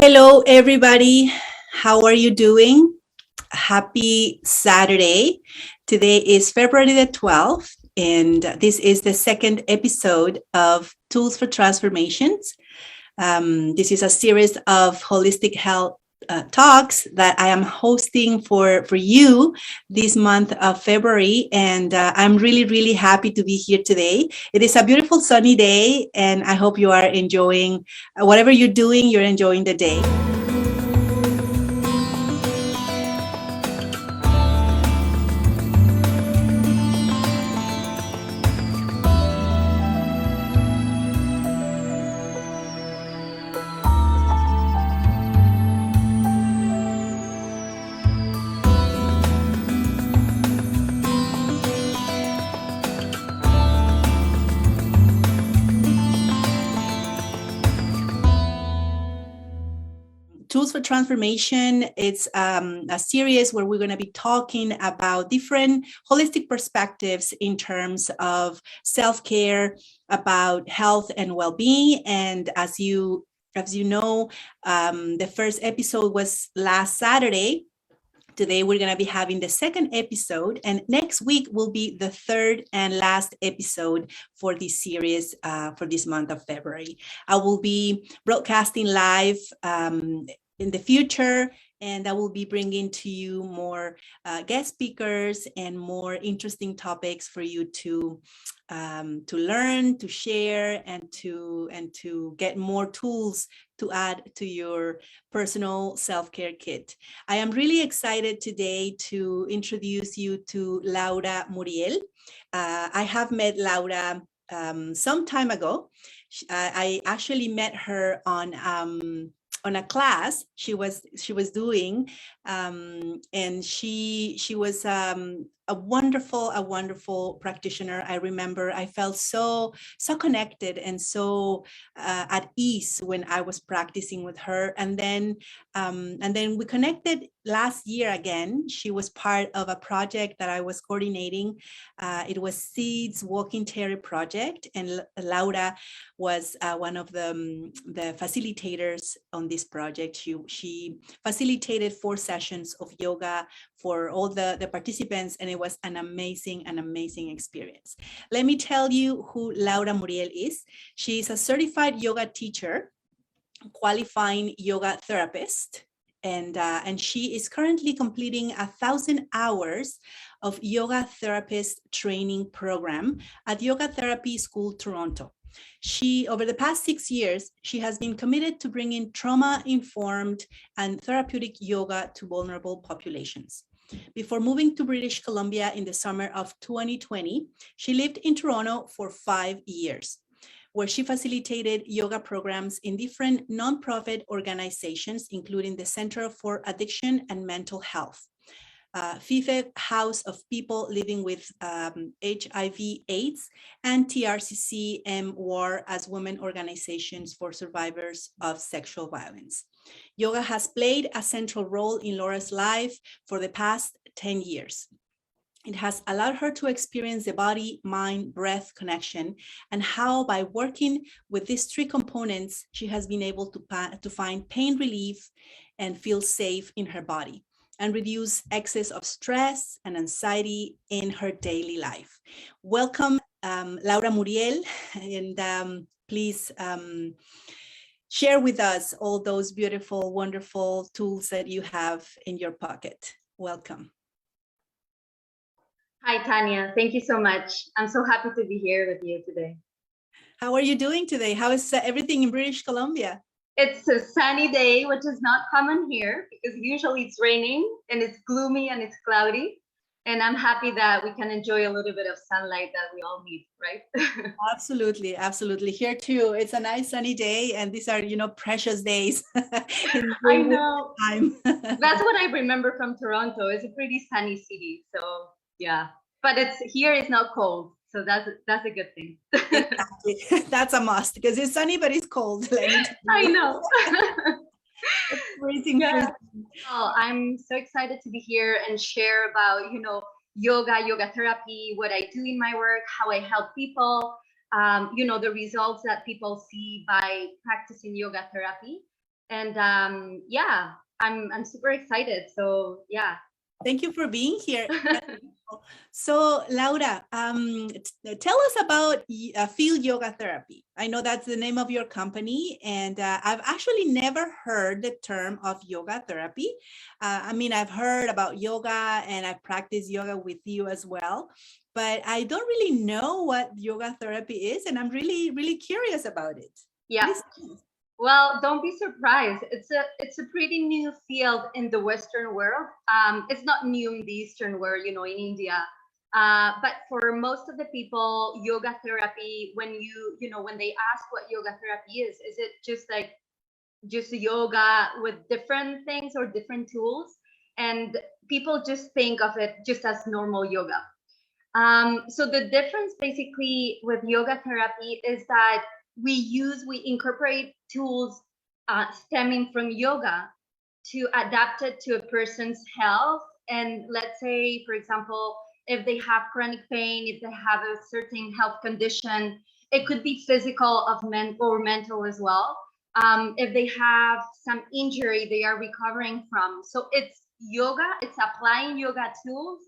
Hello, everybody. How are you doing? Happy Saturday. Today is February the 12th, and this is the second episode of Tools for Transformations. This is a series of holistic health talks that I am hosting for you this month of February. And I'm really, really happy to be here today. It is a beautiful sunny day, and I hope you are enjoying whatever you're doing, you're enjoying the day. Tools for Transformation. It's a series where we're going to be talking about different holistic perspectives in terms of self-care, about health and well-being. And as you know, the first episode was last Saturday. Today, we're going to be having the second episode, and next week will be the third and last episode for this series for this month of February. I will be broadcasting live in the future, and I will be bringing to you more guest speakers and more interesting topics for you to learn, to share, and to get more tools to add to your personal self-care kit. I am really excited today to introduce you to Laura Muriel. I have met Laura some time ago. I actually met her on a class she was doing, and she was a wonderful practitioner. I remember I felt so connected and so at ease when I was practicing with her. And then we connected last year again. She was part of a project that I was coordinating. It was Seeds Walking Terry project, and Laura was one of the facilitators on this project. She facilitated 4 sessions of yoga for all the participants, and it was an amazing experience. Let me tell you who Laura Muriel is. She is a certified yoga teacher, qualifying yoga therapist, and she is currently completing 1,000 hours of yoga therapist training program at Yoga Therapy School, Toronto. Over the past 6 years, she has been committed to bringing trauma-informed and therapeutic yoga to vulnerable populations. Before moving to British Columbia in the summer of 2020, she lived in Toronto for 5 years, where she facilitated yoga programs in different nonprofit organizations, including the Center for Addiction and Mental Health, FIFE House of People Living with HIV/AIDS, and TRCC WAR as women organizations for survivors of sexual violence. Yoga has played a central role in Laura's life for the past 10 years. It has allowed her to experience the body, mind, breath connection, and how by working with these 3 components, she has been able to find pain relief and feel safe in her body, and reduce excess of stress and anxiety in her daily life. Welcome, Laura Muriel, and please share with us all those beautiful, wonderful tools that you have in your pocket. Welcome. Hi, Tanya. Thank you so much. I'm so happy to be here with you today. How are you doing today? How is everything in British Columbia? It's a sunny day, which is not common here because usually it's raining and it's gloomy and it's cloudy. And I'm happy that we can enjoy a little bit of sunlight that we all need, right? Absolutely. Here too. It's a nice sunny day, and these are, precious days. I know. Time. That's what I remember from Toronto. It's a pretty sunny city. So yeah, but it's not cold. So that's a good thing. Exactly. That's a must because it's sunny, but it's cold. I know. Freezing. Oh, I'm so excited to be here and share about, yoga therapy, what I do in my work, how I help people, the results that people see by practicing yoga therapy. And yeah, I'm super excited. So yeah. Thank you for being here. So, Laura, tell us about field yoga therapy. I know that's the name of your company, and I've actually never heard the term of yoga therapy. I mean, I've heard about yoga and I've practiced yoga with you as well, but I don't really know what yoga therapy is, and I'm really, really curious about it. Yeah. Please. Well, don't be surprised. It's a pretty new field in the Western world. It's not new in the Eastern world, in India. But for most of the people, yoga therapy, when they ask what yoga therapy is it just yoga with different things or different tools? And people just think of it just as normal yoga. So the difference basically with yoga therapy is that we incorporate tools stemming from yoga to adapt it to a person's health. And let's say, for example, if they have chronic pain, if they have a certain health condition, it could be physical or mental as well. If they have some injury they are recovering from. So it's yoga, it's applying yoga tools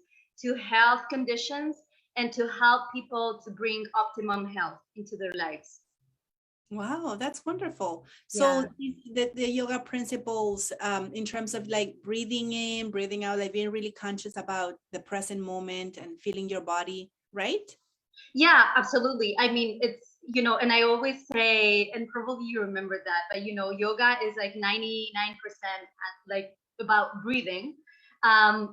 to health conditions and to help people to bring optimum health into their lives. Wow, that's wonderful. So Yeah. the yoga principles in terms of like breathing in, breathing out, like being really conscious about the present moment and feeling your body, right? Yeah, absolutely. I mean, it's, and I always say, and probably you remember that, but yoga is like 99% like about breathing.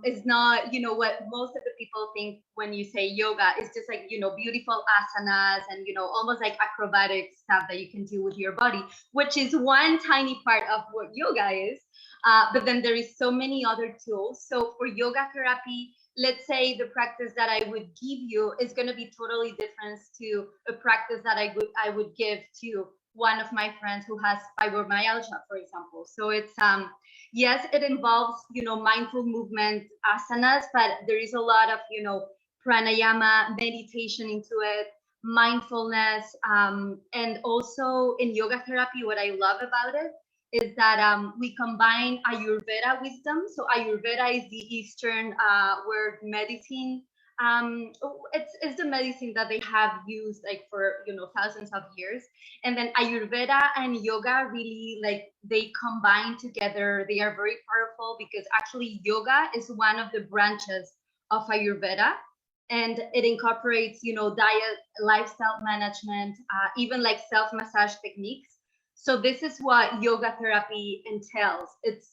It's not, what most of the people think when you say yoga. It's just like, beautiful asanas and, almost like acrobatic stuff that you can do with your body, which is one tiny part of what yoga is. But then there is so many other tools. So for yoga therapy, let's say the practice that I would give you is going to be totally different to a practice that I would give to one of my friends who has fibromyalgia, for example. So it's yes, it involves mindful movement asanas, but there is a lot of pranayama, meditation into it, mindfulness, and also in yoga therapy, what I love about it is that we combine Ayurveda wisdom. So Ayurveda is the Eastern word medicine. It's the medicine that they have used like for thousands of years. And then Ayurveda and yoga really like they combine together. They are very powerful because actually yoga is one of the branches of Ayurveda. And it incorporates, diet, lifestyle management, even like self-massage techniques. So this is what yoga therapy entails. It's,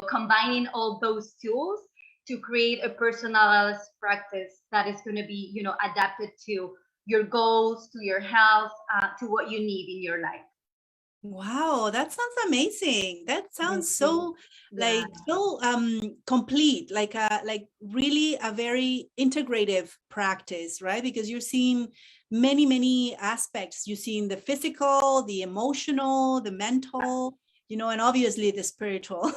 combining all those tools to create a personalized practice that is going to be, adapted to your goals, to your health, to what you need in your life. Wow, that sounds amazing. That sounds Thank you. so like so complete, like really a very integrative practice, right? Because you're seeing many, many aspects. You're seeing the physical, the emotional, the mental, and obviously the spiritual.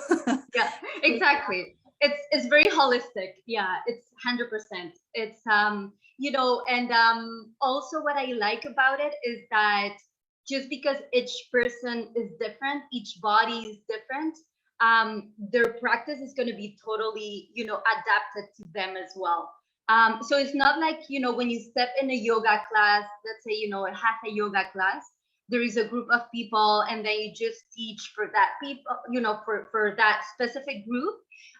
Yeah, exactly. It's very holistic. Yeah, it's 100%. It's and also what I like about it is that just because each person is different, each body is different, their practice is going to be totally, adapted to them as well. So it's not like, when you step in a yoga class, let's say, a hatha yoga class, there is a group of people and then you just teach for that people, for that specific group.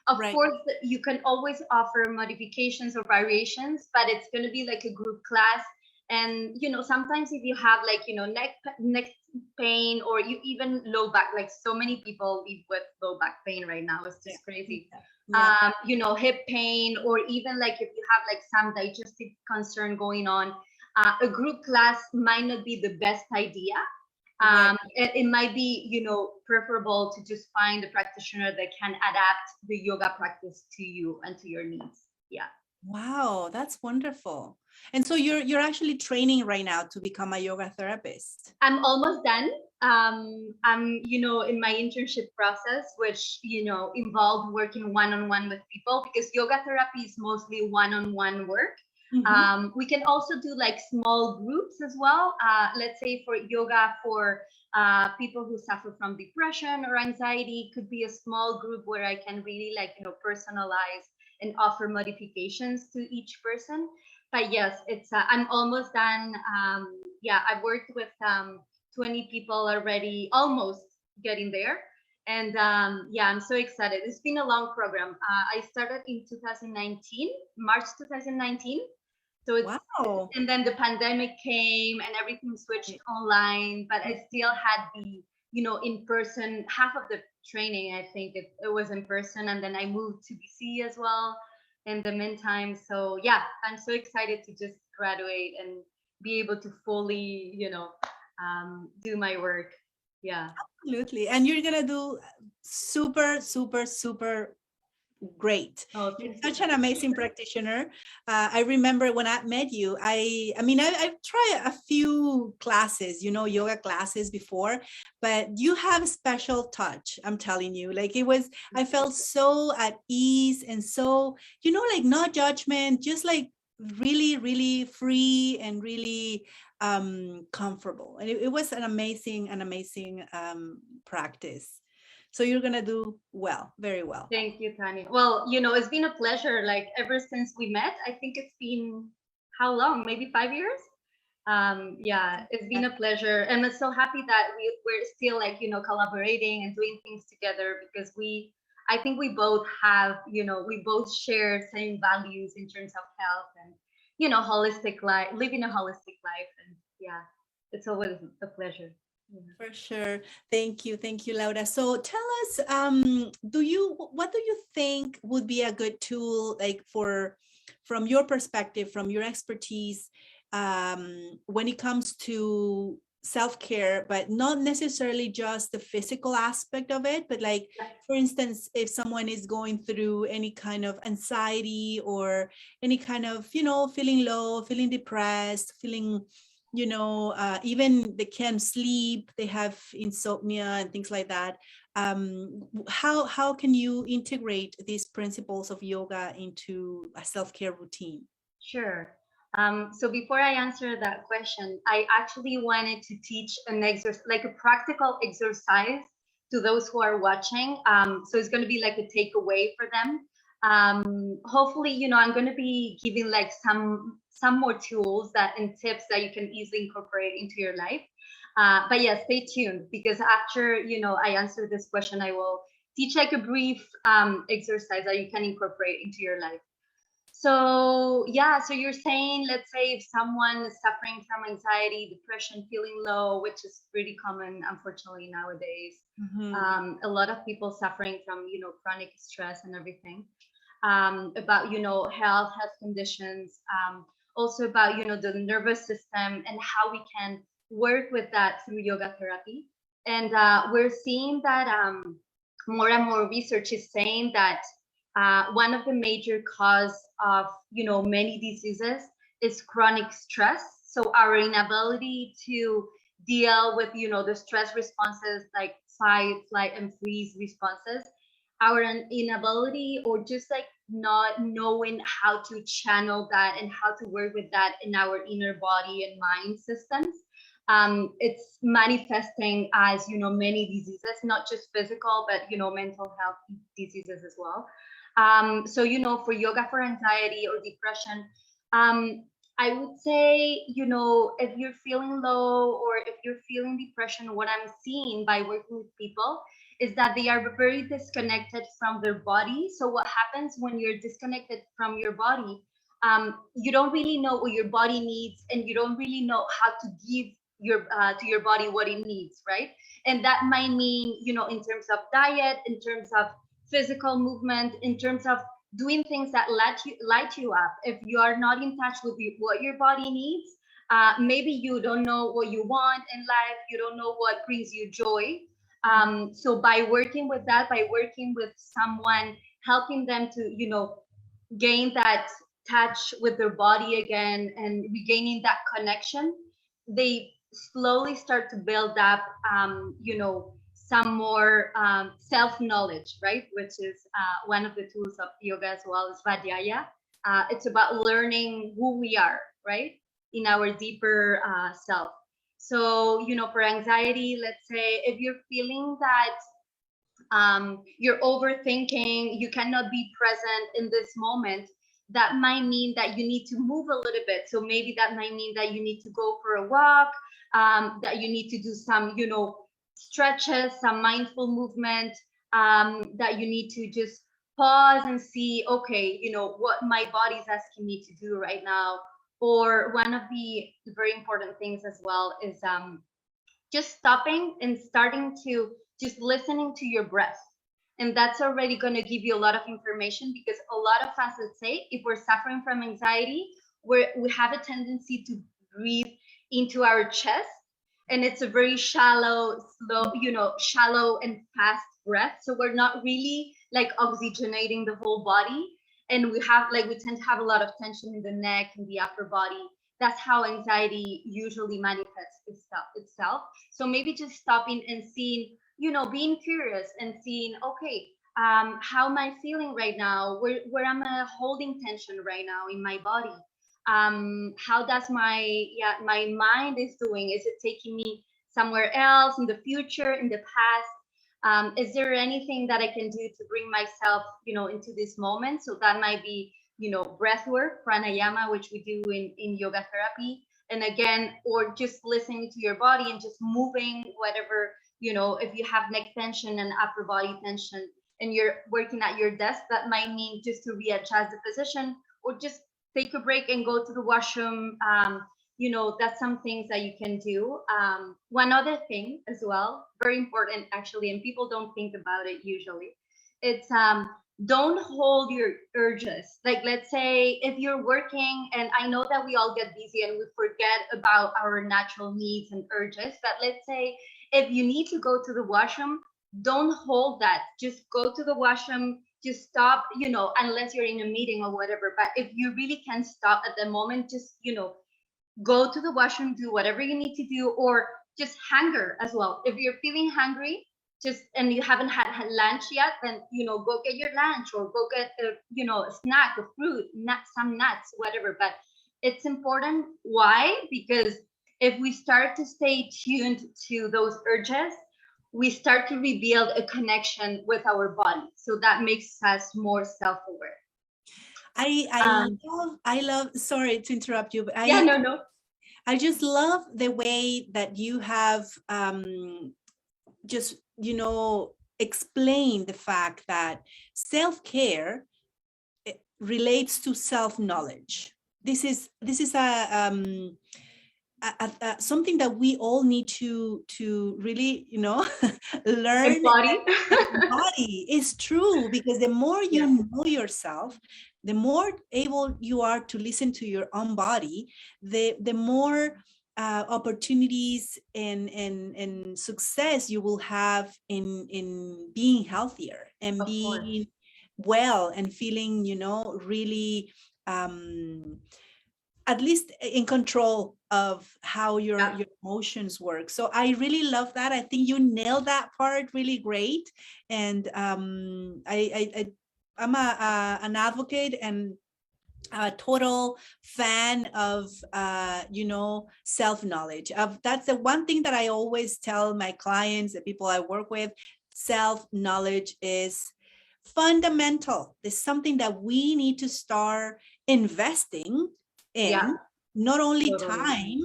Of Right. course, you can always offer modifications or variations, but it's going to be like a group class. And sometimes if you have like neck pain or you even low back, like so many people live with low back pain right now, it's just crazy. Yeah. Hip pain, or even like if you have like some digestive concern going on, a group class might not be the best idea. It might be preferable to just find a practitioner that can adapt the yoga practice to you and to your needs. Yeah. Wow, that's wonderful. And so you're actually training right now to become a yoga therapist. I'm almost done. I'm in my internship process, which involved working one-on-one with people, because yoga therapy is mostly one-on-one work. We can also do like small groups as well. Let's say for yoga for people who suffer from depression or anxiety, could be a small group where I can really like, personalize and offer modifications to each person. But yes, it's I'm almost done. Yeah, I've worked with 20 people already, almost getting there. And yeah, I'm so excited. It's been a long program. I started in 2019, March 2019. So Wow. and then the pandemic came and everything switched online, but I still had the, in person, half of the training, I think it was in person. And then I moved to BC as well in the meantime. So yeah, I'm so excited to just graduate and be able to fully, do my work. Yeah. Absolutely. And you're going to do super, super, super great. Oh, You're thank you. such an amazing practitioner. I remember when I met you, I've tried a few classes, yoga classes before, but you have a special touch. I'm telling you, like I felt so at ease and so, like not judgment, just like really, really free and really comfortable. And it was an amazing practice. So you're going to do well, very well. Thank you, Tanya. Well, it's been a pleasure. Like ever since we met, I think it's been how long? Maybe 5 years. Yeah, it's been a pleasure, and I'm so happy that we're still like collaborating and doing things together because I think we both have we both share same values in terms of health and holistic life, living a holistic life, and yeah, it's always a pleasure. For sure. Thank you. Thank you, Laura. So tell us, what do you think would be a good tool, like from your perspective, from your expertise, when it comes to self-care, but not necessarily just the physical aspect of it, but like, for instance, if someone is going through any kind of anxiety or any kind of, feeling low, feeling depressed, feeling even they can't sleep, they have insomnia and things like that. How can you integrate these principles of yoga into a self-care routine? Sure. So before I answer that question, I actually wanted to teach an exercise, like a practical exercise to those who are watching. So it's going to be like a takeaway for them. Hopefully, I'm going to be giving like some more tools and tips that you can easily incorporate into your life. But yeah, stay tuned because after, I answer this question, I will teach like a brief exercise that you can incorporate into your life. So yeah, so you're saying, let's say if someone is suffering from anxiety, depression, feeling low, which is pretty common, unfortunately, nowadays. A lot of people suffering from, chronic stress and everything, about, health conditions, also about, the nervous system and how we can work with that through yoga therapy. And we're seeing that more and more research is saying that one of the major cause of many diseases is chronic stress. So our inability to deal with the stress responses like fight, flight, and freeze responses, our inability or just like not knowing how to channel that and how to work with that in our inner body and mind systems. It's manifesting as many diseases, not just physical, but mental health diseases as well. So, for yoga for anxiety or depression, I would say, if you're feeling low or if you're feeling depression, what I'm seeing by working with people is that they are very disconnected from their body. So what happens when you're disconnected from your body? You don't really know what your body needs, and you don't really know how to give to your body what it needs, right? And that might mean, in terms of diet, in terms of physical movement, in terms of doing things that light you up. If you are not in touch with what your body needs, maybe you don't know what you want in life, you don't know what brings you joy. So by working with that, by working with someone, helping them to gain that touch with their body again and regaining that connection, they slowly start to build up some more self-knowledge, right? Which is one of the tools of yoga as well, is Svadhyaya. It's about learning who we are, right? In our deeper self. So, for anxiety, let's say if you're feeling that you're overthinking, you cannot be present in this moment, that might mean that you need to move a little bit. So maybe that might mean that you need to go for a walk, that you need to do some, stretches, some mindful movement, that you need to just pause and see, okay, what my body's asking me to do right now. Or one of the very important things as well is just stopping and starting to just listening to your breath. And that's already going to give you a lot of information, because a lot of us, let's say, if we're suffering from anxiety, we have a tendency to breathe into our chest. And it's a very shallow, slow, shallow and fast breath. So we're not really like oxygenating the whole body. And we tend to have a lot of tension in the neck and the upper body. That's how anxiety usually manifests itself. So maybe just stopping and seeing, being curious and seeing, okay, how am I feeling right now? Where am I holding tension right now in my body? How does my mind is doing? Is it taking me somewhere else, in the future, in the past? Is there anything that I can do to bring myself, into this moment? So that might be, breath work, pranayama, which we do in yoga therapy. And again, or just listening to your body and just moving whatever, if you have neck tension and upper body tension and you're working at your desk, that might mean just to readjust the position, or just take a break and go to the washroom. That's some things that you can do. One other thing as well, very important actually, and people don't think about it usually, it's don't hold your urges. Like, let's say if you're working, and I know that we all get busy and we forget about our natural needs and urges, but let's say if you need to go to the washroom, don't hold that. Just go to the washroom, just stop, unless you're in a meeting or whatever. But if you really can stop at the moment, just, go to the washroom, do whatever you need to do, or just hunger as well. If you're feeling hungry, and you haven't had lunch yet, then go get your lunch, or go get a snack, a fruit, some nuts, whatever. But it's important. Why? Because if we start to stay tuned to those urges, we start to rebuild a connection with our body. So that makes us more self-aware. I love, sorry to interrupt you, but no. I just love the way that you have just, explain the fact that self-care relates to self-knowledge. This is something that we all need to really, learn. Body is true, because the more you know yourself, the more able you are to listen to your own body, the more opportunities and success you will have in being healthier and being well and feeling, really at least in control of how your emotions work. So I really love that. I think you nailed that part really great. And I'm an advocate and a total fan of self-knowledge. That's the one thing that I always tell my clients, the people I work with. Self-knowledge is fundamental. It's something that we need to start investing in, not only time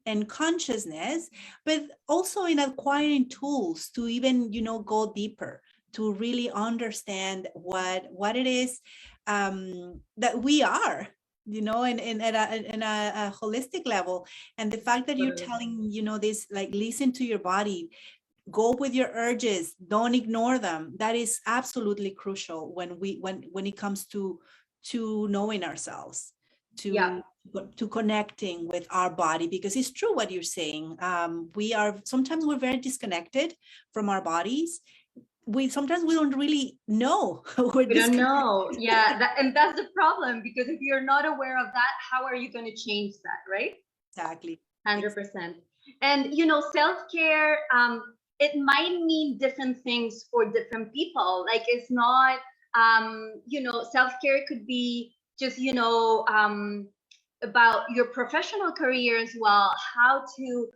and consciousness, but also in acquiring tools to even, go deeper, to really understand what it is that we are, and at a holistic level. And the fact that you're telling, this, like, listen to your body, go with your urges, don't ignore them. That is absolutely crucial when it comes to knowing ourselves, to connecting with our body, because it's true what you're saying. Sometimes we're very disconnected from our bodies. Sometimes we don't really know. We don't know. And that's the problem, because if you're not aware of that, how are you going to change that, right? Exactly. 100%. And self-care, it might mean different things for different people. Like, it's not self-care could be just, about your professional career as well, how to,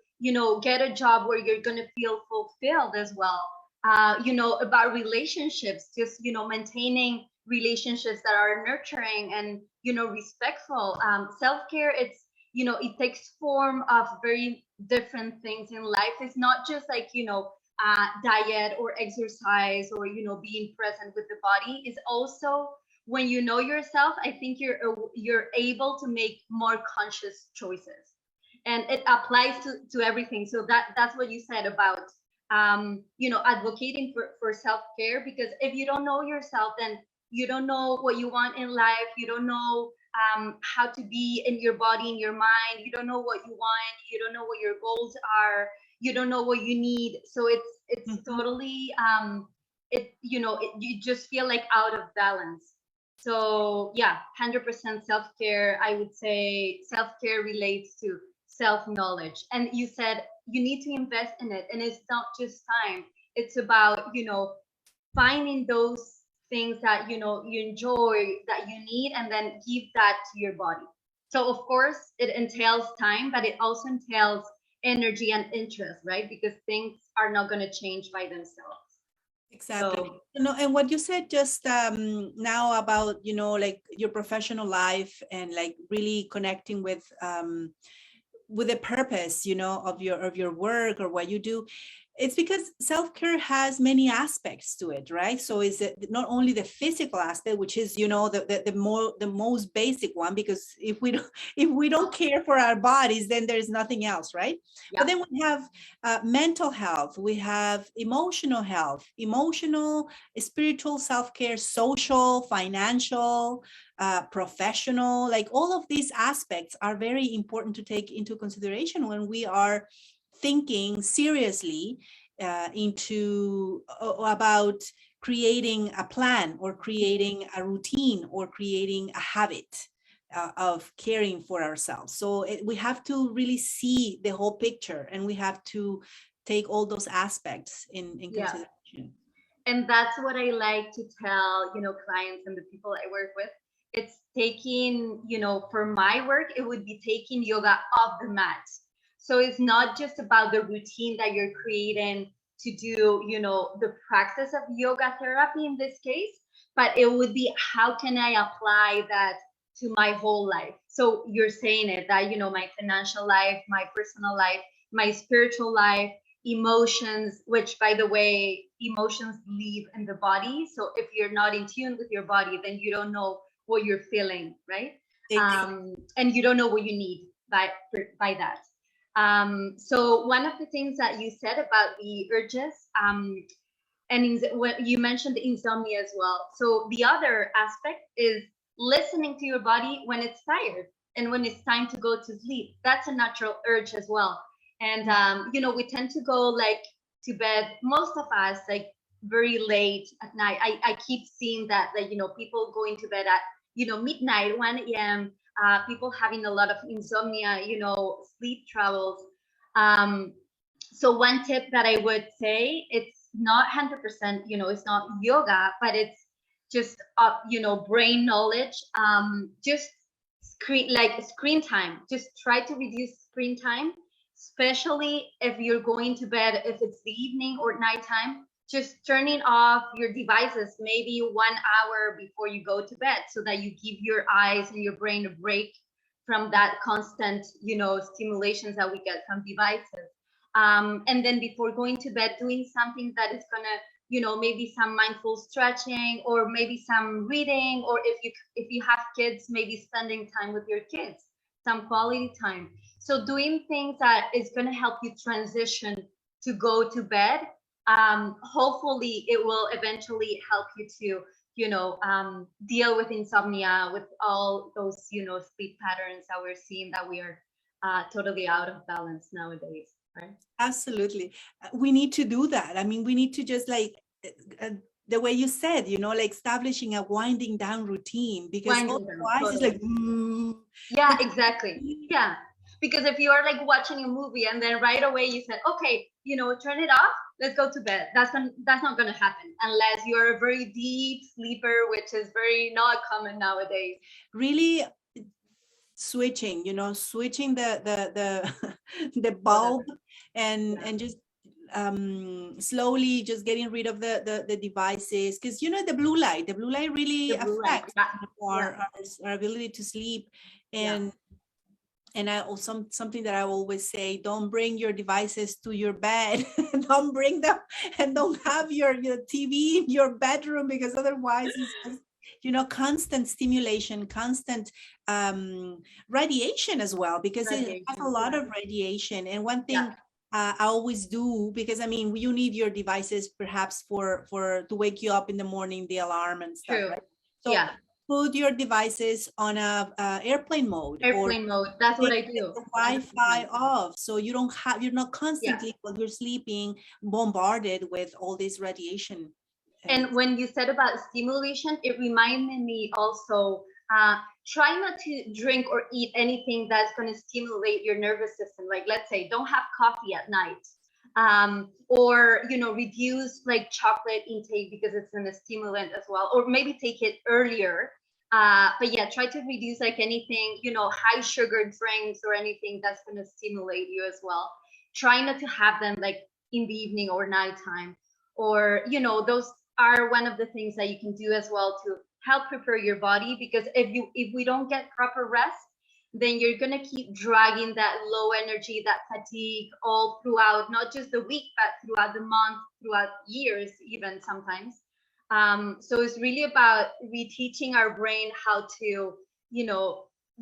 get a job where you're going to feel fulfilled as well. About relationships, just, maintaining relationships that are nurturing and, respectful. Self-care, it takes form of very different things in life. It's not just like, diet or exercise or, being present with the body. It's also when you know yourself, I think you're able to make more conscious choices, and it applies to everything. So that's what you said about advocating for self-care, because if you don't know yourself, then you don't know what you want in life. You don't know how to be in your body, in your mind. You don't know what you want. You don't know what your goals are. You don't know what you need. So it's totally you just feel like out of balance. So yeah, 100% self-care. I would say self-care relates to self-knowledge. And you said you need to invest in it. And it's not just time. It's about, finding those things that, you enjoy, that you need, and then give that to your body. So of course it entails time, but it also entails energy and interest, right? Because things are not going to change by themselves. Exactly. So, And what you said just now about, like your professional life and like really connecting with the purpose, of your work or what you do. It's because self-care has many aspects to it, right? So is it not only the physical aspect, which is, the most basic one, because if we don't care for our bodies, then there's nothing else, right? yeah. But then we have mental health, we have emotional health, emotional, spiritual self-care, social, financial, professional, like all of these aspects are very important to take into consideration when we are thinking seriously about creating a plan or creating a routine or creating a habit of caring for ourselves. So we have to really see the whole picture, and we have to take all those aspects in consideration. And that's what I like to tell, clients and the people I work with. It's taking, for my work, it would be taking yoga off the mat. So it's not just about the routine that you're creating to do, the practice of yoga therapy in this case, but it would be, how can I apply that to my whole life? So you're saying it that, my financial life, my personal life, my spiritual life, emotions, which by the way, emotions live in the body. So if you're not in tune with your body, then you don't know what you're feeling, right? And you don't know what you need by that. So one of the things that you said about the urges, and what you mentioned insomnia as well. So the other aspect is listening to your body when it's tired and when it's time to go to sleep. That's a natural urge as well. And we tend to go like to bed, most of us, like very late at night. I keep seeing that people going to bed at midnight, 1 a.m. People having a lot of insomnia, sleep troubles. So one tip that I would say, it's not 100%, it's not yoga, but it's just brain knowledge. Just screen time. Just try to reduce screen time, especially if you're going to bed, if it's the evening or nighttime. Just turning off your devices maybe 1 hour before you go to bed, so that you give your eyes and your brain a break from that constant, stimulations that we get from devices. And then before going to bed, doing something that is gonna, maybe some mindful stretching, or maybe some reading, or if you have kids, maybe spending time with your kids, some quality time. So doing things that is going to help you transition to go to bed. Hopefully it will eventually help you to deal with insomnia, with all those sleep patterns that we're seeing, that we are totally out of balance nowadays, right? Absolutely. We need to do that. I mean, we need to just like the way you said, like establishing a winding down routine, because otherwise it's like, yeah, exactly. Yeah. Because if you are like watching a movie and then right away you said, okay, turn it off, let's go to bed. That's not going to happen unless you're a very deep sleeper, which is very not common nowadays. Really switching the the bulb, and just slowly just getting rid of the devices, because the blue light really The blue light. affects Yeah. our ability to sleep. Yeah. And I also, something that I always say, don't bring your devices to your bed. Don't bring them, and don't have your TV in your bedroom, because otherwise it's just, constant stimulation, constant radiation as well, because it has a lot of radiation. And one thing I always do, because I mean, you need your devices perhaps for to wake you up in the morning, the alarm and stuff, True. right? So put your devices on a airplane mode. That's what I do. The Wi-Fi off, so you're not constantly while you're sleeping bombarded with all this radiation. And when you said about stimulation, it reminded me also, try not to drink or eat anything that's going to stimulate your nervous system. Like, let's say, don't have coffee at night, or reduce like chocolate intake because it's a stimulant as well, or maybe take it earlier. But yeah, try to reduce like anything, high sugar drinks or anything that's going to stimulate you as well. Try not to have them like in the evening or nighttime, or those are one of the things that you can do as well to help prepare your body. Because if we don't get proper rest, then you're going to keep dragging that low energy, that fatigue all throughout, not just the week, but throughout the month, throughout years, even sometimes. So it's really about reteaching our brain how to,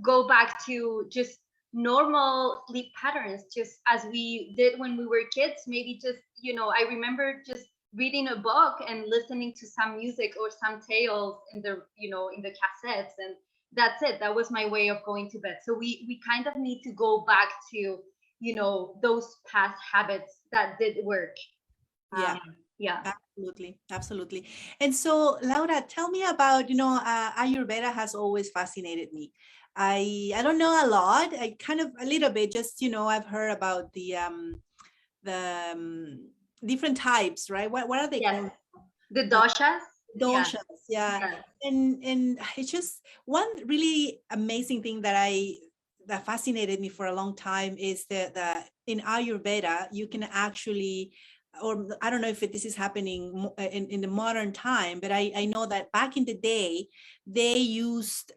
go back to just normal sleep patterns, just as we did when we were kids. Maybe just, I remember just reading a book and listening to some music or some tales in the, in the cassettes, and that's it. That was my way of going to bed. So we kind of need to go back to, those past habits that did work. Yeah. Absolutely. And so, Laura, tell me about, Ayurveda has always fascinated me. I don't know a lot. I kind of a little bit, just, I've heard about the different types, right? What are they called? The doshas. Doshas, and it's just one really amazing thing that fascinated me for a long time is that in Ayurveda you can actually, or I don't know if this is happening in the modern time, but I know that back in the day they used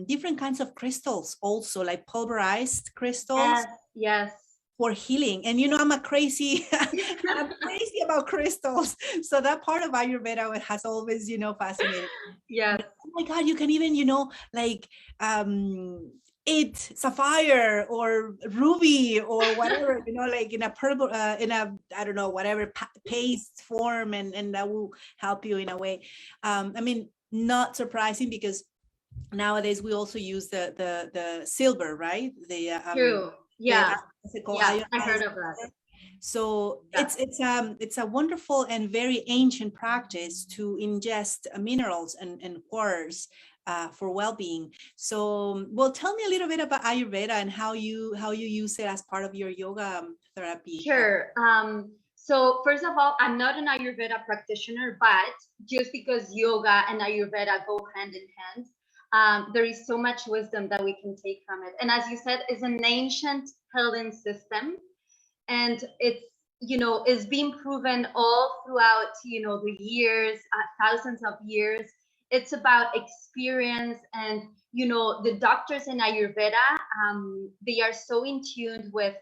different kinds of crystals also, like pulverized crystals. Yes. For healing. And I'm crazy about crystals, so that part of Ayurveda has always fascinated me. Yeah. Oh my God, you can even like eat sapphire or ruby or whatever, like in a purple in a, I don't know, whatever paste form, and that will help you in a way. I mean, not surprising, because nowadays we also use the silver, right? True. Yeah. I heard of that. So it's a wonderful and very ancient practice to ingest minerals and quartz for well-being. So, well, tell me a little bit about Ayurveda and how you use it as part of your yoga therapy. Sure. So first of all, I'm not an Ayurveda practitioner, but just because yoga and Ayurveda go hand in hand, there is so much wisdom that we can take from it. And as you said, it's an ancient healing system, and it's is being proven all throughout the years, thousands of years. It's about experience, and the doctors in Ayurveda, they are so in tune with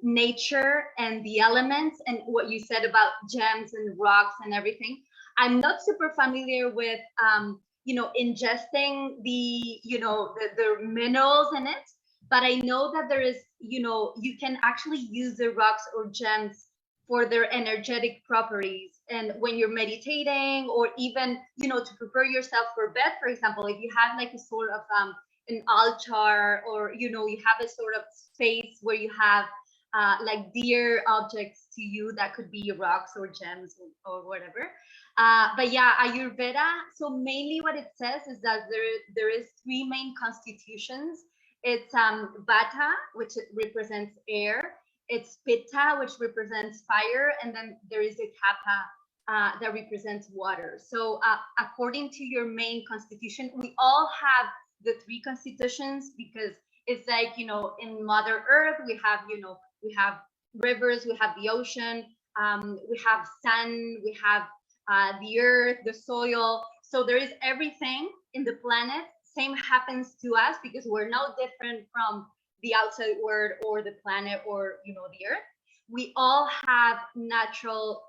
nature and the elements, and what you said about gems and rocks and everything. I'm not super familiar with ingesting the minerals in it, but I know that there is, you can actually use the rocks or gems for their energetic properties. And when you're meditating, or even, to prepare yourself for bed, for example, if you have like a sort of an altar, or, you have a sort of space where you have like dear objects to you, that could be rocks or gems or whatever. But yeah, Ayurveda, so mainly what it says is that there is three main constitutions. It's Vata, which represents air. It's Pitta, which represents fire, and then there is a Kapha that represents water. So according to your main constitution, we all have the three constitutions, because it's like, you know, in Mother Earth, we have, you know, we have rivers, we have the ocean, we have sun, we have the earth, the soil. So there is everything in the planet. Same happens to us, because we're no different from the outside world or the planet or, you know, the earth. We all have natural,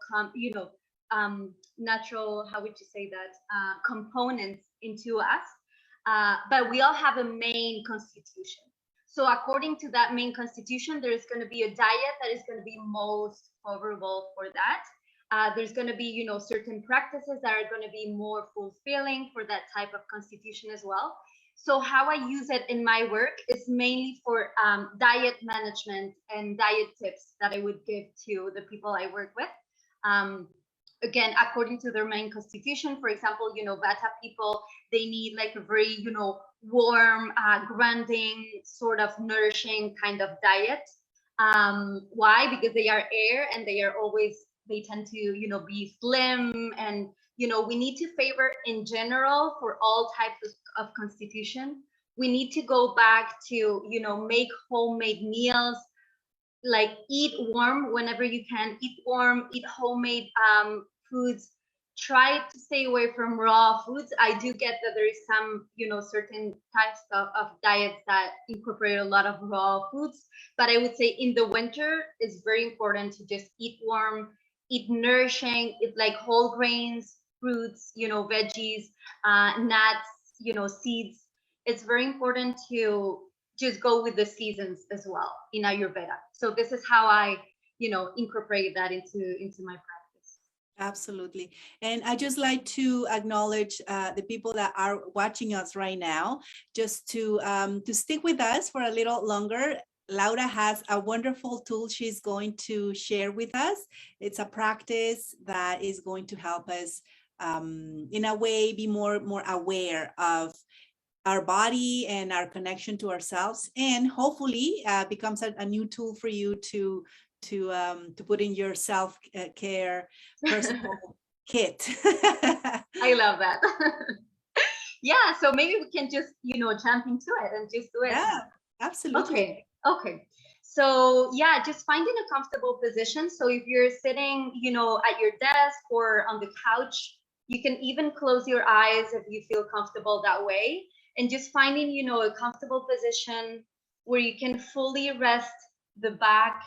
natural, how would you say that, components into us. But we all have a main constitution. So according to that main constitution, there's going to be a diet that is going to be most favorable for that. There's going to be, you know, certain practices that are going to be more fulfilling for that type of constitution as well. So how I use it in my work is mainly for diet management and diet tips that I would give to the people I work with. Again, according to their main constitution. For example, you know, Vata people, they need like a very, you know, warm, grounding, sort of nourishing kind of diet. Why? Because they are air, and they tend to, you know, be slim, and, you know, we need to favor in general for all types of constitution. We need to go back to, you know, make homemade meals, like eat warm whenever you can, eat warm, eat homemade foods. Try to stay away from raw foods. I do get that there is some, you know, certain types of diets that incorporate a lot of raw foods, but I would say in the winter it's very important to just eat warm, eat nourishing, eat like whole grains, fruits, you know, veggies, nuts, you know, seeds. It's very important to just go with the seasons as well in Ayurveda. So this is how I, you know, incorporate that into my practice. Absolutely. And I just like to acknowledge the people that are watching us right now, just to stick with us for a little longer. Laura has a wonderful tool she's going to share with us. It's a practice that is going to help us in a way be more aware of our body and our connection to ourselves, and hopefully becomes a new tool for you to put in your self-care personal kit. I love that. Yeah, so maybe we can just, you know, jump into it and just do it. Yeah, absolutely. Okay. So yeah, just finding a comfortable position. So if you're sitting, you know, at your desk or on the couch, you can even close your eyes if you feel comfortable that way. And just finding, you know, a comfortable position where you can fully rest the back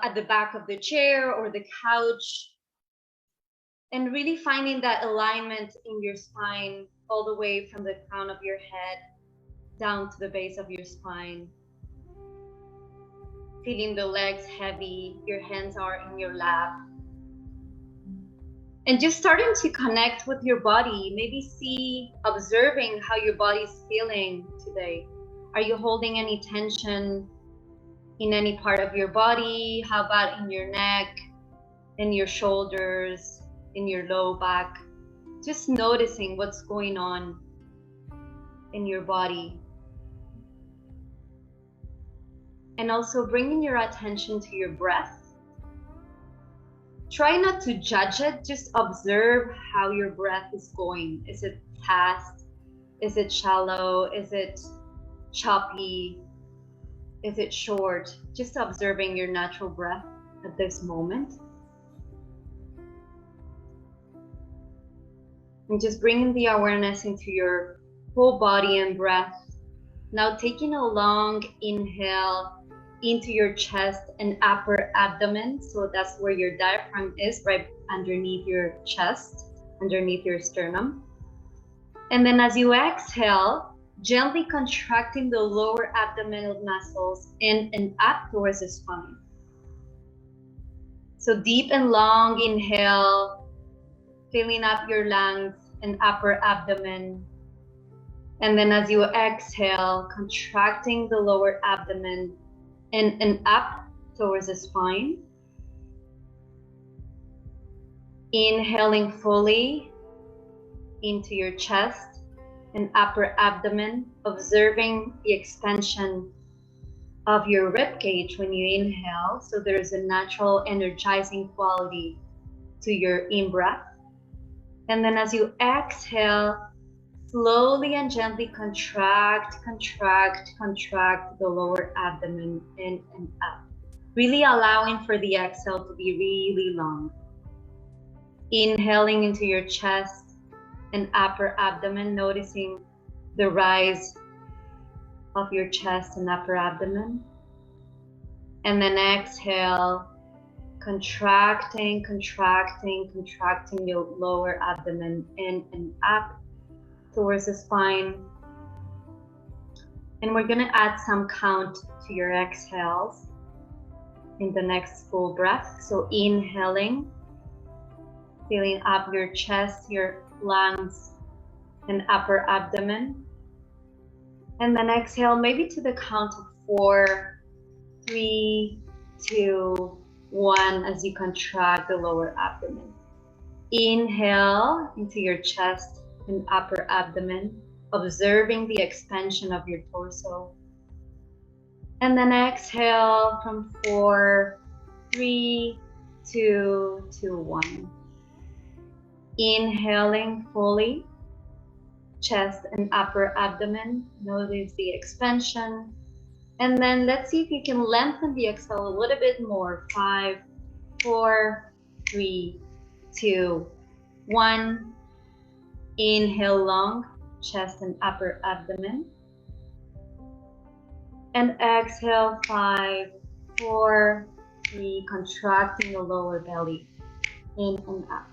at the back of the chair or the couch, and really finding that alignment in your spine all the way from the crown of your head down to the base of your spine. Feeling the legs heavy, your hands are in your lap. And just starting to connect with your body, maybe observing how your body's feeling today. Are you holding any tension in any part of your body? How about in your neck, in your shoulders, in your low back? Just noticing what's going on in your body. And also bringing your attention to your breath. Try not to judge it, just observe how your breath is going. Is it fast? Is it shallow? Is it choppy? Is it short? Just observing your natural breath at this moment. And just bringing the awareness into your whole body and breath. Now taking a long inhale into your chest and upper abdomen. So that's where your diaphragm is, right underneath your chest, underneath your sternum. And then as you exhale, gently contracting the lower abdominal muscles in and up towards the spine. So deep and long inhale, filling up your lungs and upper abdomen. And then as you exhale, contracting the lower abdomen and up towards the spine. Inhaling fully into your chest and upper abdomen, observing the expansion of your rib cage when you inhale. So there's a natural energizing quality to your in-breath. And then as you exhale, slowly and gently contract the lower abdomen in and up. Really allowing for the exhale to be really long. Inhaling into your chest and upper abdomen, noticing the rise of your chest and upper abdomen. And then exhale, contracting your lower abdomen in and up towards the spine. And we're gonna add some count to your exhales in the next full breath. So inhaling, filling up your chest, your lungs, and upper abdomen. And then exhale, maybe to the count of 4, 3, 2, 1, as you contract the lower abdomen. Inhale into your chest and upper abdomen, observing the expansion of your torso. And then exhale from 4, 3, 2, 1. Inhaling fully, chest and upper abdomen. Notice the expansion. And then let's see if you can lengthen the exhale a little bit more. 5, 4, 3, 2, 1. Inhale long, chest and upper abdomen. And exhale 5, 4, 3, contracting the lower belly, in and up.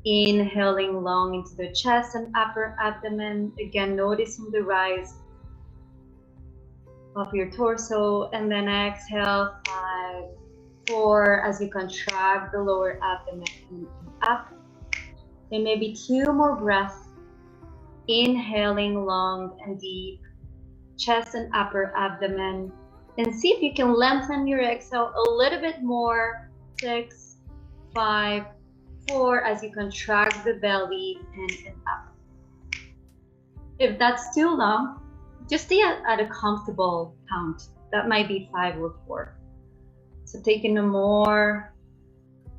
Inhaling long into the chest and upper abdomen. Again, noticing the rise of your torso. And then exhale 5, 4, as you contract the lower abdomen, in and up. And maybe 2 more breaths. Inhaling long and deep, chest and upper abdomen. And see if you can lengthen your exhale a little bit more. 6, 5, 4, as you contract the belly in and up. If that's too long, just stay at a comfortable count. That might be 5 or 4. So taking a more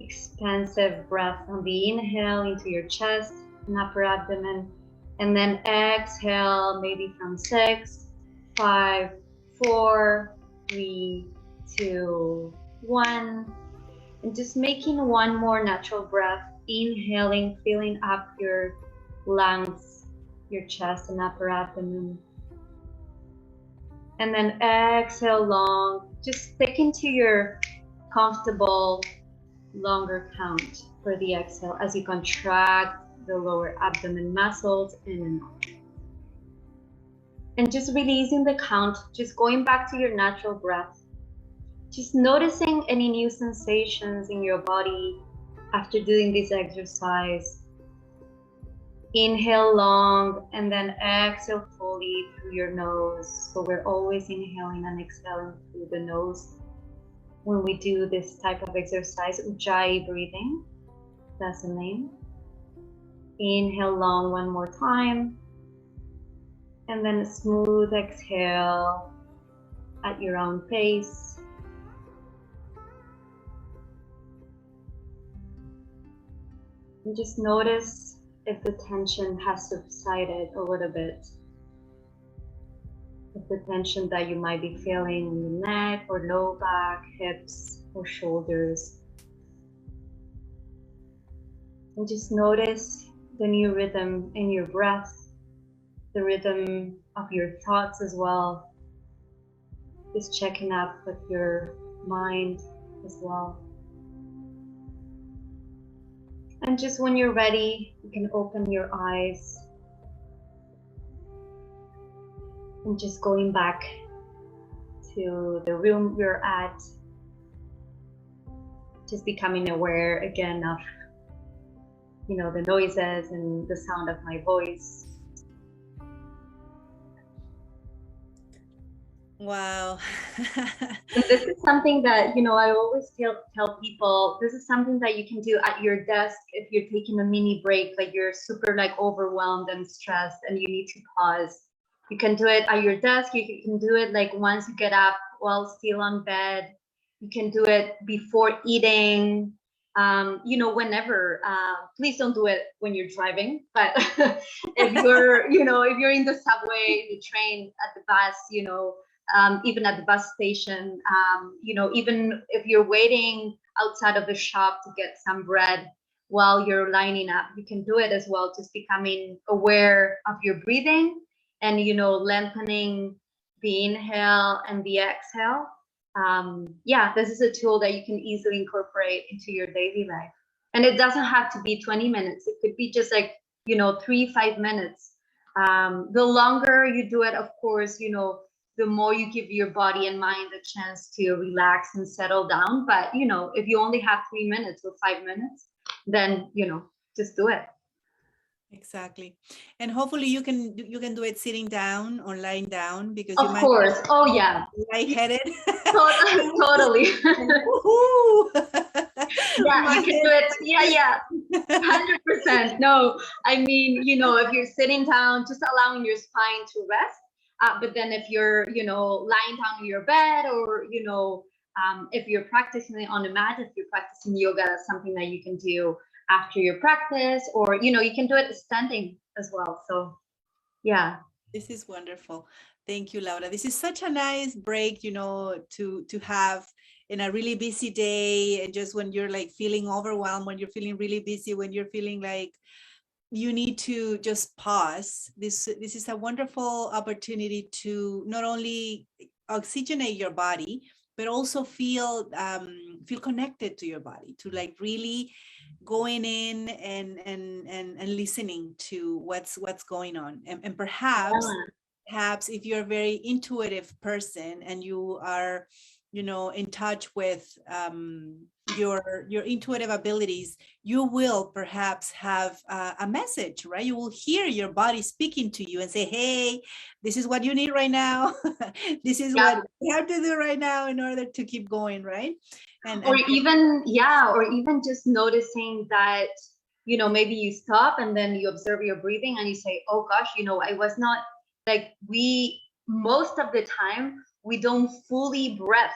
expansive breath on the inhale into your chest and upper abdomen. And then exhale, maybe from 6, 5, 4, 3, 2, 1. And just making one more natural breath. Inhaling, filling up your lungs, your chest and upper abdomen. And then exhale long. Just stick into your comfortable longer count for the exhale as you contract the lower abdomen muscles in and out. And just releasing the count, just going back to your natural breath. Just noticing any new sensations in your body after doing this exercise. Inhale long and then exhale fully through your nose. So we're always inhaling and exhaling through the nose when we do this type of exercise. Ujjayi breathing, that's the name. Inhale long one more time. And then a smooth exhale at your own pace. And just notice if the tension has subsided a little bit. If the tension that you might be feeling in the neck or low back, hips or shoulders. And just notice the new rhythm in your breath, the rhythm of your thoughts as well. Just checking up with your mind as well. And just when you're ready, you can open your eyes. And just going back to the room you're at. Just becoming aware again of, the noises and the sound of my voice. Wow. And this is something that, I always tell people, this is something that you can do at your desk if you're taking a mini break, like you're super like overwhelmed and stressed and you need to pause. You can do it at your desk. You can do it like once you get up while still on bed. You can do it before eating, whenever. Please don't do it when you're driving, but if you're in the subway, the train, at the bus, even at the bus station, even if you're waiting outside of the shop to get some bread while you're lining up, you can do it as well, just becoming aware of your breathing and, lengthening the inhale and the exhale. Yeah, this is a tool that you can easily incorporate into your daily life. And it doesn't have to be 20 minutes. It could be just like, 3, 5 minutes. The longer you do it, of course, the more you give your body and mind a chance to relax and settle down. But, if you only have 3 minutes or 5 minutes, then, just do it. Exactly. And hopefully you can do it sitting down or lying down, because you Of might course. Oh, yeah. lightheaded. Totally. Woohoo! Yeah, you can do it. Yeah. 100%. No, I mean, if you're sitting down, just allowing your spine to rest. But then if you're, lying down in your bed, or, if you're practicing on a mat, if you're practicing yoga, that's something that you can do after your practice, or, you can do it standing as well. So, yeah. This is wonderful. Thank you, Laura. This is such a nice break, to have in a really busy day, and just when you're like feeling overwhelmed, when you're feeling really busy, when you're feeling like you need to just pause. This is a wonderful opportunity to not only oxygenate your body, but also feel connected to your body, to like really going in and listening to what's going on, and perhaps if you're a very intuitive person and you are in touch with your intuitive abilities, you will perhaps have a message, right? You will hear your body speaking to you and say, hey, this is what you need right now. This is what you have to do right now in order to keep going, right? Or even just noticing that, maybe you stop and then you observe your breathing and you say, oh gosh, I was not, like, most of the time we don't fully breath.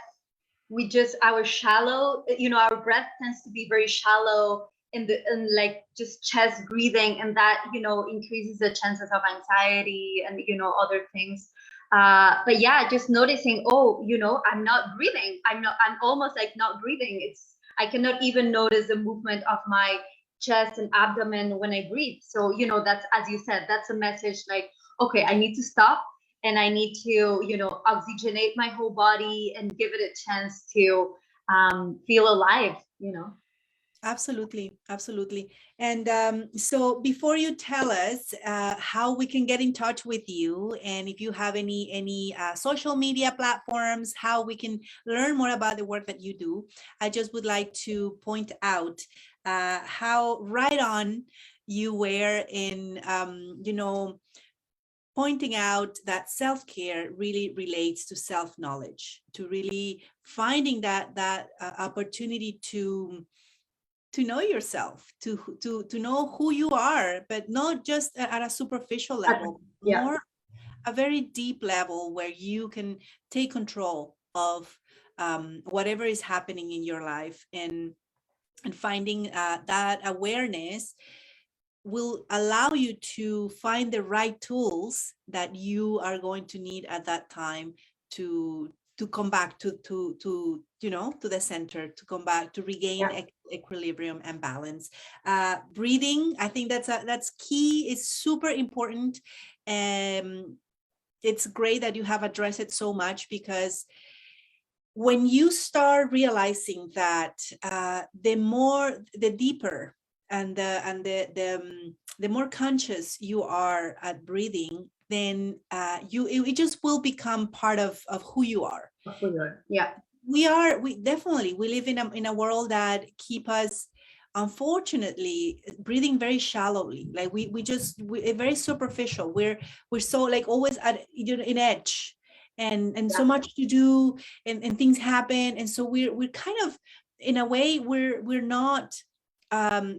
We just, our shallow, our breath tends to be very shallow in like just chest breathing, and that, increases the chances of anxiety and, other things. But yeah, just noticing, oh, I'm not breathing. I'm almost like not breathing. I cannot even notice the movement of my chest and abdomen when I breathe. So, that's, as you said, that's a message like, okay, I need to stop, and I need to, oxygenate my whole body and give it a chance to feel alive. Absolutely, absolutely. And so before you tell us how we can get in touch with you, and if you have any social media platforms, how we can learn more about the work that you do, I just would like to point out how right on you were in, pointing out that self-care really relates to self-knowledge, to really finding that opportunity to know yourself, to know who you are, but not just at a superficial level, more a very deep level where you can take control of whatever is happening in your life, and finding that awareness will allow you to find the right tools that you are going to need at that time to come back to the center, to come back to regain equilibrium and balance. Breathing, I think that's key. It's super important. It's great that you have addressed it so much, because when you start realizing that the deeper and the more conscious you are at breathing, then it just will become part of who you are. Yeah. We definitely live in a world that keep us, unfortunately, breathing very shallowly. Like we're very superficial. We're so like always at in edge. and so much to do, and things happen. And so we're kind of, in a way, we're not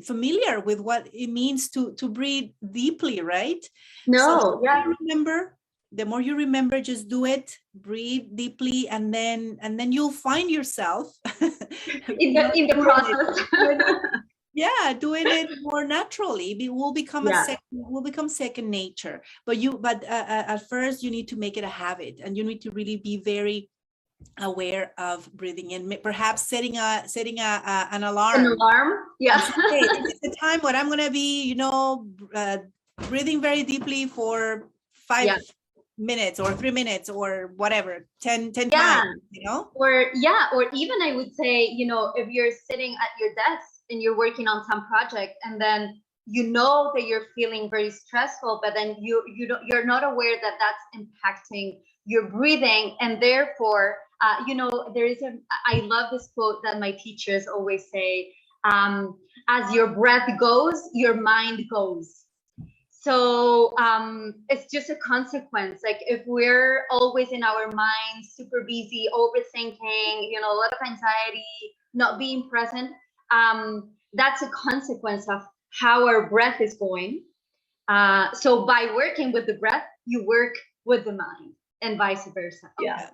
familiar with what it means to breathe deeply, right? So No, yeah. the more you remember, just do it, breathe deeply, and then you'll find yourself In the process. doing it more naturally. It will become second nature. But at first you need to make it a habit, and you need to really be very aware of breathing, and perhaps setting an alarm. An alarm, yeah. Hey, this is the time when I'm going to be, breathing very deeply for 5 minutes or 3 minutes or whatever, 10 times, Or even I would say, if you're sitting at your desk and you're working on some project, and then that you're feeling very stressful, but then you're not aware that that's impacting your breathing, and therefore I love this quote that my teachers always say, as your breath goes, your mind goes. So it's just a consequence. Like if we're always in our minds, super busy, overthinking, a lot of anxiety, not being present, that's a consequence of how our breath is going. So by working with the breath, you work with the mind, and vice versa. Yeah.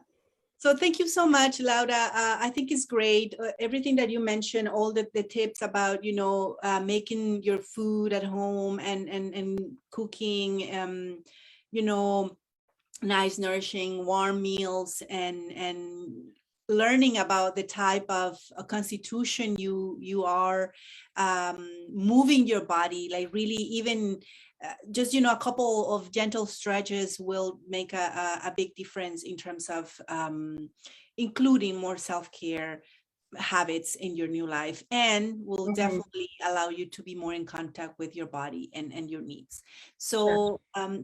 So thank you so much, Laura. I think it's great. Everything that you mentioned, all the tips about, making your food at home and cooking, nice, nourishing, warm meals, and learning about the type of constitution you are, moving your body, like really even just, a couple of gentle stretches will make a big difference in terms of including more self-care habits in your new life, and will definitely allow you to be more in contact with your body and your needs. So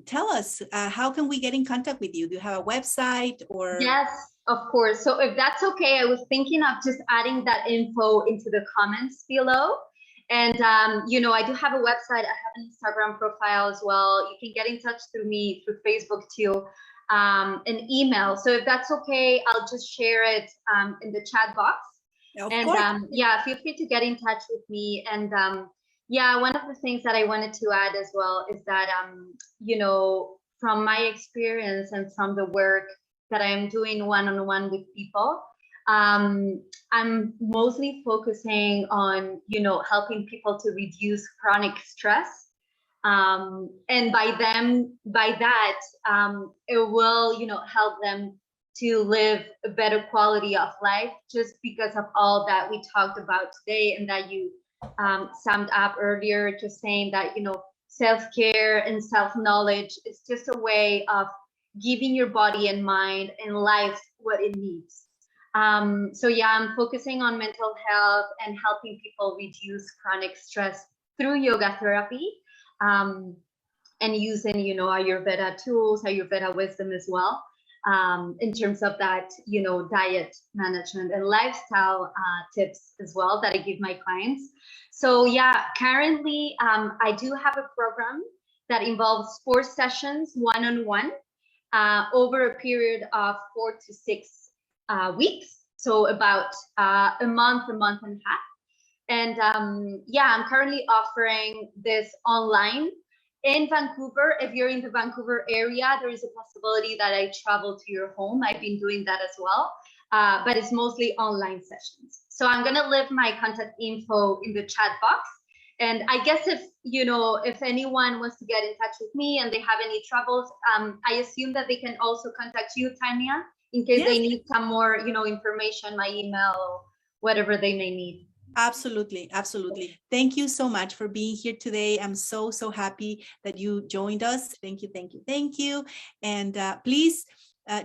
tell us, how can we get in contact with you? Do you have a website or? Yes, of course. So if that's okay, I was thinking of just adding that info into the comments below. And, I do have a website. I have an Instagram profile as well. You can get in touch through me through Facebook too, an email. So if that's okay, I'll just share it in the chat box. Of course. Feel free to get in touch with me. And one of the things that I wanted to add as well is that, from my experience and from the work that I'm doing one-on-one with people, I'm mostly focusing on, helping people to reduce chronic stress. And by that, it will, help them to live a better quality of life, just because of all that we talked about today, and that you summed up earlier, just saying that, self-care and self-knowledge is just a way of giving your body and mind and life what it needs. I'm focusing on mental health and helping people reduce chronic stress through yoga therapy, and using, Ayurveda tools, Ayurveda wisdom as well, in terms of that, diet management and lifestyle tips as well that I give my clients. So currently I do have a program that involves 4 sessions one-on-one over a period of 4 to 6 weeks, so about a month and a half. And I'm currently offering this online in Vancouver. If you're in the Vancouver area, there is a possibility that I travel to your home. I've been doing that as well, but it's mostly online sessions. So I'm gonna leave my contact info in the chat box. And I guess if anyone wants to get in touch with me and they have any troubles, I assume that they can also contact you, Tanya, in case they need some more, information, my email, whatever they may need. Absolutely. Absolutely. Thank you so much for being here today. I'm so happy that you joined us. Thank you. Thank you. Thank you. And please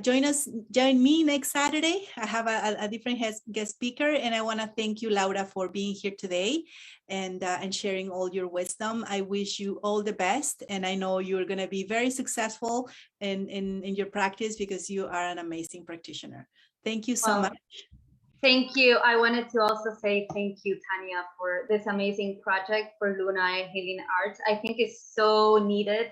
join me next Saturday. I have a different guest speaker, and I want to thank you, Laura, for being here today and sharing all your wisdom. I wish you all the best, and I know you're going to be very successful in your practice, because you are an amazing practitioner. Thank you so much. Thank you. I wanted to also say thank you, Tanya, for this amazing project for Luna and Healing Arts. I think it's so needed,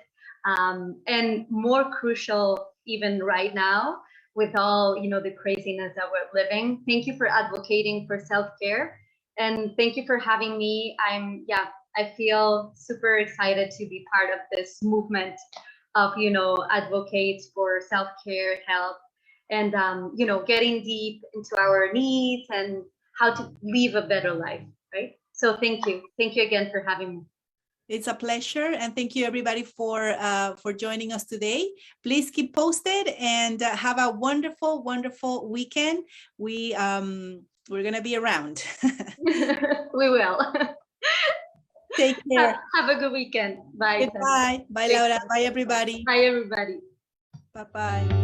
and more crucial even right now, with all, the craziness that we're living. Thank you for advocating for self-care, and thank you for having me. I feel super excited to be part of this movement of, advocates for self-care, health, and, getting deep into our needs and how to live a better life, right? So thank you. Thank you again for having me. It's a pleasure, and thank you everybody for joining us today. Please keep posted and have a wonderful, wonderful weekend. We're gonna be around. We will. Take care. Have a good weekend. Bye. Goodbye. Bye, Laura. Bye, everybody. Bye, everybody. Bye-bye.